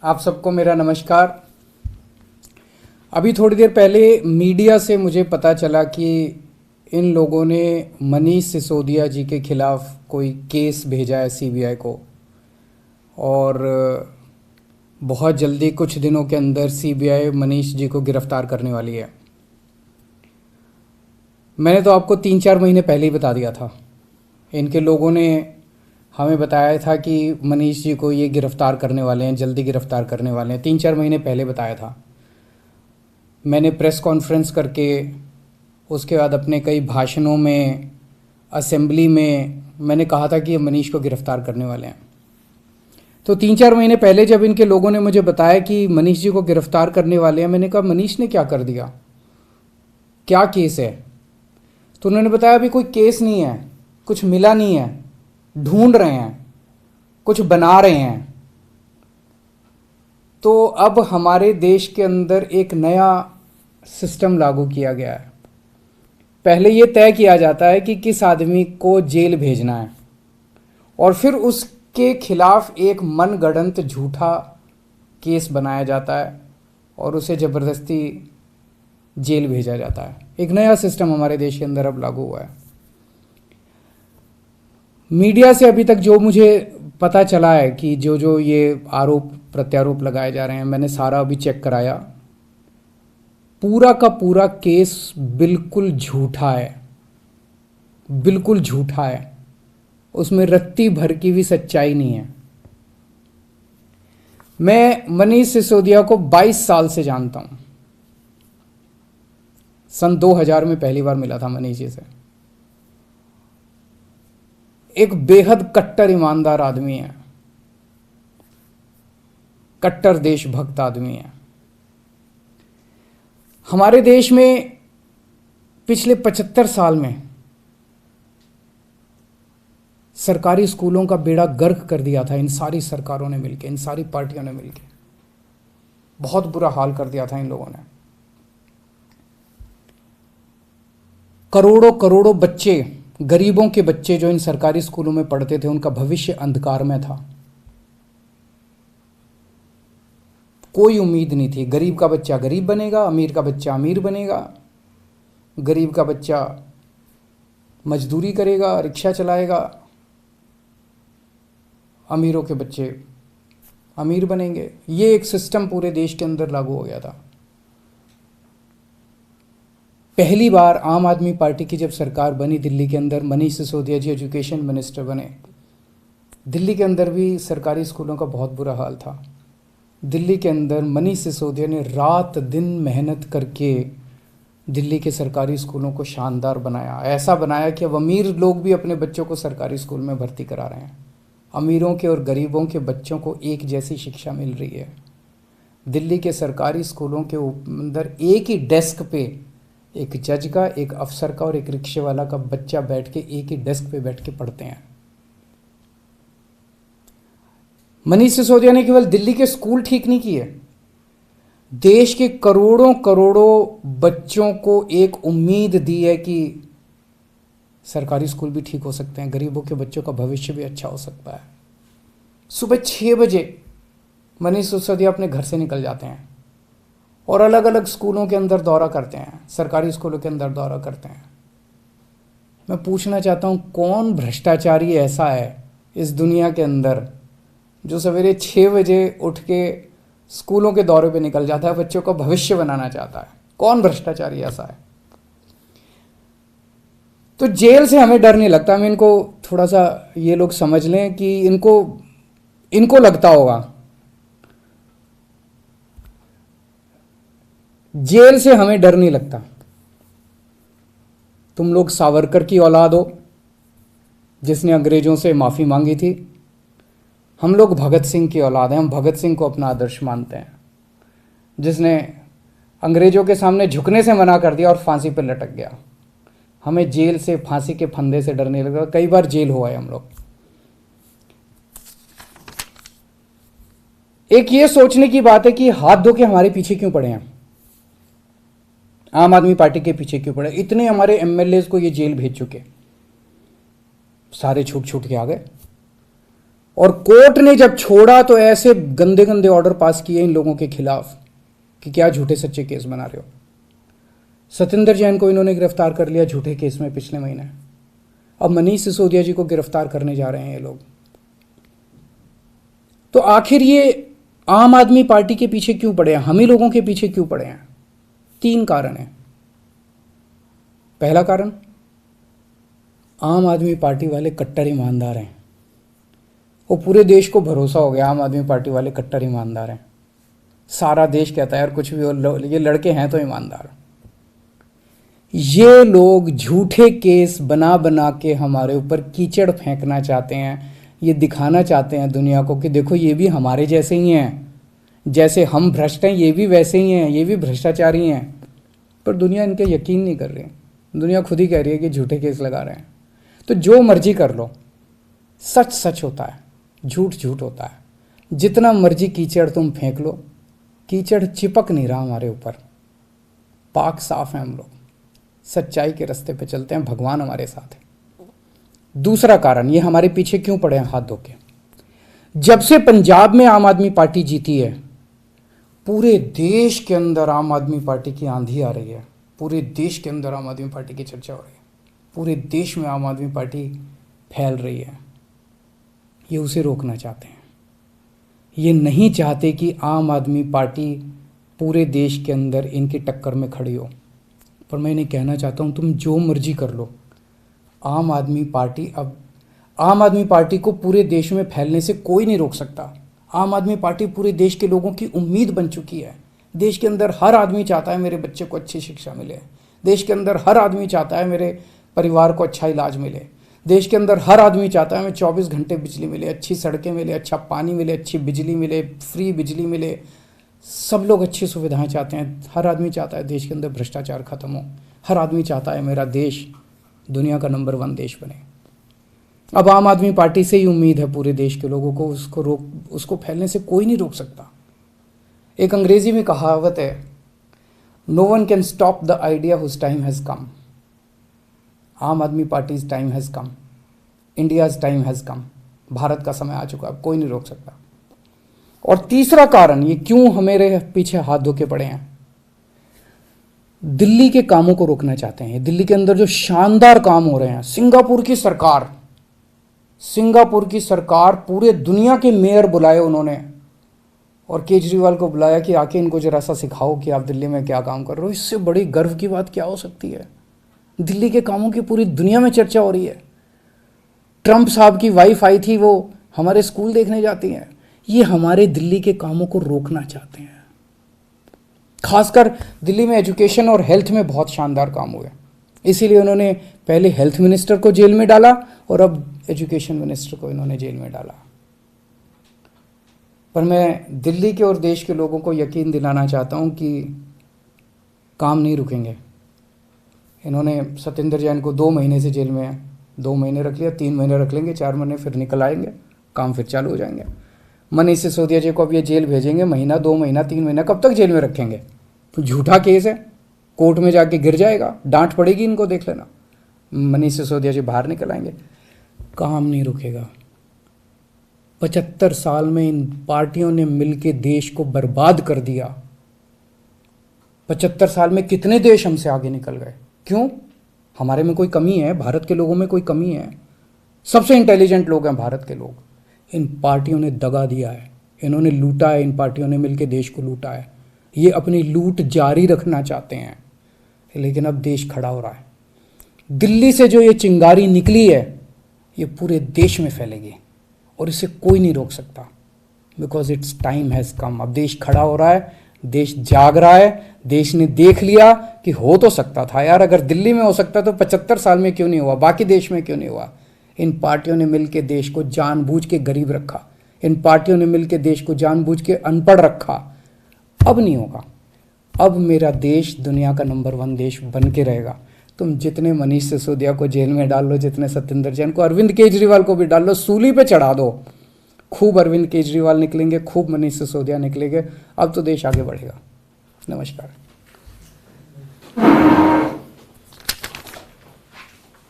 आप सबको मेरा नमस्कार। अभी थोड़ी देर पहले मीडिया से मुझे पता चला कि इन लोगों ने मनीष सिसोदिया जी के खिलाफ़ कोई केस भेजा है सीबीआई को, और बहुत जल्दी कुछ दिनों के अंदर सीबीआई मनीष जी को गिरफ्तार करने वाली है। मैंने तो आपको 3-4 महीने पहले ही बता दिया था। इनके लोगों ने हमें बताया था कि मनीष जी को ये गिरफ़्तार करने वाले हैं, जल्दी गिरफ़्तार करने वाले हैं। 3-4 महीने पहले बताया था। मैंने प्रेस कॉन्फ्रेंस करके, उसके बाद अपने कई भाषणों में, असेंबली में मैंने कहा था कि ये मनीष को गिरफ़्तार करने वाले हैं। तो 3-4 महीने पहले जब इनके लोगों ने मुझे बताया कि मनीष जी को गिरफ़्तार करने वाले हैं, मैंने कहा मनीष ने क्या कर दिया, क्या केस है? तो उन्होंने बताया अभी कोई केस नहीं है, कुछ मिला नहीं है, ढूंढ रहे हैं, कुछ बना रहे हैं। तो अब हमारे देश के अंदर एक नया सिस्टम लागू किया गया है। पहले ये तय किया जाता है कि किस आदमी को जेल भेजना है, और फिर उसके खिलाफ एक मनगढ़ंत झूठा केस बनाया जाता है और उसे ज़बरदस्ती जेल भेजा जाता है। एक नया सिस्टम हमारे देश के अंदर अब लागू हुआ है। मीडिया से अभी तक जो मुझे पता चला है कि जो ये आरोप प्रत्यारोप लगाए जा रहे हैं, मैंने सारा अभी चेक कराया। पूरा का पूरा केस बिल्कुल झूठा है, बिल्कुल झूठा है। उसमें रत्ती भर की भी सच्चाई नहीं है। मैं मनीष सिसोदिया को 22 साल से जानता हूं। सन 2000 में पहली बार मिला था मनीष जी से। एक बेहद कट्टर ईमानदार आदमी है, कट्टर देशभक्त आदमी है। हमारे देश में पिछले 75 साल में सरकारी स्कूलों का बेड़ा गर्क कर दिया था इन सारी सरकारों ने मिलकर, इन सारी पार्टियों ने मिलकर। बहुत बुरा हाल कर दिया था इन लोगों ने। करोड़ों करोड़ों बच्चे, गरीबों के बच्चे जो इन सरकारी स्कूलों में पढ़ते थे, उनका भविष्य अंधकार में था। कोई उम्मीद नहीं थी। गरीब का बच्चा गरीब बनेगा, अमीर का बच्चा अमीर बनेगा। गरीब का बच्चा मजदूरी करेगा, रिक्शा चलाएगा। अमीरों के बच्चे अमीर बनेंगे। ये एक सिस्टम पूरे देश के अंदर लागू हो गया था। पहली बार आम आदमी पार्टी की जब सरकार बनी दिल्ली के अंदर, मनीष सिसोदिया जी एजुकेशन मिनिस्टर बने। दिल्ली के अंदर भी सरकारी स्कूलों का बहुत बुरा हाल था। दिल्ली के अंदर मनीष सिसोदिया ने रात दिन मेहनत करके दिल्ली के सरकारी स्कूलों को शानदार बनाया। ऐसा बनाया कि अब अमीर लोग भी अपने बच्चों को सरकारी स्कूल में भर्ती करा रहे हैं। अमीरों के और गरीबों के बच्चों को एक जैसी शिक्षा मिल रही है। दिल्ली के सरकारी स्कूलों के अंदर एक ही डेस्क पे एक जज का, एक अफसर का और एक रिक्शे वाला का बच्चा बैठ के एक ही डेस्क पे बैठ के पढ़ते हैं। मनीष सिसोदिया ने केवल दिल्ली के स्कूल ठीक नहीं किए, देश के करोड़ों करोड़ों बच्चों को एक उम्मीद दी है कि सरकारी स्कूल भी ठीक हो सकते हैं, गरीबों के बच्चों का भविष्य भी अच्छा हो सकता है। सुबह 6 बजे मनीष सिसोदिया अपने घर से निकल जाते हैं और अलग अलग स्कूलों के अंदर दौरा करते हैं, सरकारी स्कूलों के अंदर दौरा करते हैं। मैं पूछना चाहता हूँ, कौन भ्रष्टाचारी ऐसा है इस दुनिया के अंदर जो सवेरे 6 बजे उठ के स्कूलों के दौरे पे निकल जाता है, बच्चों का भविष्य बनाना चाहता है? कौन भ्रष्टाचारी ऐसा है? तो जेल से हमें डर नहीं लगता। हमें इनको थोड़ा सा ये लोग समझ लें कि इनको लगता होगा जेल से हमें डर नहीं लगता। तुम लोग सावरकर की औलाद हो जिसने अंग्रेजों से माफ़ी मांगी थी। हम लोग भगत सिंह की औलाद हैं। हम भगत सिंह को अपना आदर्श मानते हैं, जिसने अंग्रेजों के सामने झुकने से मना कर दिया और फांसी पर लटक गया। हमें जेल से, फांसी के फंदे से डर नहीं लगता। कई बार जेल हुआ है हम लोग। एक ये सोचने की बात है कि हाथ धो के हमारे पीछे क्यों पड़े हैं, आम आदमी पार्टी के पीछे क्यों पड़े? इतने हमारे एमएलए को ये जेल भेज चुके, सारे छूट छूट के आ गए। और कोर्ट ने जब छोड़ा तो ऐसे गंदे गंदे ऑर्डर पास किए इन लोगों के खिलाफ कि क्या झूठे सच्चे केस बना रहे हो। सतिंदर जैन को इन्होंने गिरफ्तार कर लिया झूठे केस में पिछले महीने। अब मनीष सिसोदिया जी को गिरफ्तार करने जा रहे हैं ये लोग। तो आखिर ये आम आदमी पार्टी के पीछे क्यों पड़े हैं, हम ही लोगों के पीछे क्यों पड़े हैं? 3 कारण हैं। पहला कारण, आम आदमी पार्टी वाले कट्टर ईमानदार हैं। वो पूरे देश को भरोसा हो गया आम आदमी पार्टी वाले कट्टर ईमानदार हैं। सारा देश कहता है यार कुछ भी हो, ये लड़के हैं तो ईमानदार। ये लोग झूठे केस बना बना के हमारे ऊपर कीचड़ फेंकना चाहते हैं। ये दिखाना चाहते हैं दुनिया को कि देखो ये भी हमारे जैसे ही हैं, जैसे हम भ्रष्ट हैं ये भी वैसे ही हैं, ये भी भ्रष्टाचारी हैं। पर दुनिया इनके यकीन नहीं कर रही। दुनिया खुद ही कह रही है कि झूठे केस लगा रहे हैं। तो जो मर्जी कर लो, सच सच होता है, झूठ झूठ होता है। जितना मर्जी कीचड़ तुम फेंक लो, कीचड़ चिपक नहीं रहा हमारे ऊपर। पाक साफ है हम लोग, सच्चाई के रास्ते पे चलते हैं, भगवान हमारे साथ है। दूसरा कारण, ये हमारे पीछे क्यों पड़े हैं हाथ धो के? जब से पंजाब में आम आदमी पार्टी जीती है, पूरे देश के अंदर आम आदमी पार्टी की आंधी आ रही है। पूरे देश के अंदर आम आदमी पार्टी की चर्चा हो रही है। पूरे देश में आम आदमी पार्टी फैल रही है। ये उसे रोकना चाहते हैं। ये नहीं चाहते कि आम आदमी पार्टी पूरे देश के अंदर इनकी टक्कर में खड़ी हो। पर मैं इन्हें कहना चाहता हूँ, तुम जो मर्जी कर लो, आम आदमी पार्टी को पूरे देश में फैलने से कोई नहीं रोक सकता। आम आदमी पार्टी पूरे देश के लोगों की उम्मीद बन चुकी है। देश के अंदर हर आदमी चाहता है मेरे बच्चे को अच्छी शिक्षा मिले। देश के अंदर हर आदमी चाहता है मेरे परिवार को अच्छा इलाज मिले। देश के अंदर हर आदमी चाहता है मैं 24 घंटे बिजली मिले, अच्छी सड़कें मिले, अच्छा पानी मिले, अच्छी बिजली मिले, फ्री बिजली मिले। सब लोग अच्छी सुविधाएं चाहते हैं। हर आदमी चाहता है देश के अंदर भ्रष्टाचार खत्म हो। हर आदमी चाहता है मेरा देश दुनिया का नंबर 1 देश बने। अब आम आदमी पार्टी से ही उम्मीद है पूरे देश के लोगों को, उसको फैलने से कोई नहीं रोक सकता। एक अंग्रेजी में कहावत है, no one can stop the idea whose time has come. Aam Aadmi party's time has come, India's time has come. Bharat का समय आ चुका, अब कोई नहीं रोक सकता। और तीसरा कारण, ये क्यों हमारे पीछे हाथ धो के पड़े हैं, दिल्ली के कामों को रोकना चाहते हैं। दिल्ली के अंदर जो शानदार काम हो रहे हैं, सिंगापुर की सरकार पूरे दुनिया के मेयर बुलाए उन्होंने, और केजरीवाल को बुलाया कि आके इनको जरा सा सिखाओ कि आप दिल्ली में क्या काम कर रहे हो। इससे बड़ी गर्व की बात क्या हो सकती है? दिल्ली के कामों की पूरी दुनिया में चर्चा हो रही है। ट्रंप साहब की वाइफ आई थी, वो हमारे स्कूल देखने जाती हैं। ये हमारे दिल्ली के कामों को रोकना चाहते हैं। खासकर दिल्ली में एजुकेशन और हेल्थ में बहुत शानदार काम हुए, इसीलिए उन्होंने पहले हेल्थ मिनिस्टर को जेल में डाला और अब एजुकेशन मिनिस्टर को इन्होंने जेल में डाला। पर मैं दिल्ली के और देश के लोगों को यकीन दिलाना चाहता हूं कि काम नहीं रुकेंगे। इन्होंने सतिंदर जैन को 2 महीने से जेल में है, 2 महीने रख लिया, 3 महीने रख लेंगे, 4 महीने फिर निकल आएंगे, काम फिर चालू हो जाएंगे। मनीष सिसोदिया जी को अब ये जेल भेजेंगे, महीना 2 महीना 3 महीना, कब तक जेल में रखेंगे? तो झूठा केस है, कोर्ट में जाके गिर जाएगा, डांट पड़ेगी इनको, देख लेना। मनीष सिसोदिया जी बाहर निकल आएंगे, काम नहीं रुकेगा। 75 साल में इन पार्टियों ने मिलकर देश को बर्बाद कर दिया। 75 साल में कितने देश हमसे आगे निकल गए। क्यों? हमारे में कोई कमी है? भारत के लोगों में कोई कमी है? सबसे इंटेलिजेंट लोग हैं भारत के लोग। इन पार्टियों ने दगा दिया है, इन्होंने लूटा है, इन पार्टियों ने मिलकर देश को लूटा है। ये अपनी लूट जारी रखना चाहते हैं, लेकिन अब देश खड़ा हो रहा है। दिल्ली से जो ये चिंगारी निकली है, ये पूरे देश में फैलेगी और इसे कोई नहीं रोक सकता, बिकॉज इट्स टाइम हैज़ कम। अब देश खड़ा हो रहा है, देश जाग रहा है। देश ने देख लिया कि हो तो सकता था यार, अगर दिल्ली में हो सकता तो 75 साल में क्यों नहीं हुआ, बाकी देश में क्यों नहीं हुआ। इन पार्टियों ने मिलकर देश को जानबूझ के गरीब रखा, इन पार्टियों ने मिलकर देश को जानबूझ के अनपढ़ रखा। अब नहीं होगा। अब मेरा देश दुनिया का नंबर 1 देश बन के रहेगा। तुम जितने मनीष सिसोदिया को जेल में डाल लो, जितने सत्येंद्र जैन को, अरविंद केजरीवाल को भी डाल लो, सूली पे चढ़ा दो। खूब अरविंद केजरीवाल निकलेंगे, खूब मनीष सिसोदिया निकलेंगे। अब तो देश आगे बढ़ेगा। नमस्कार।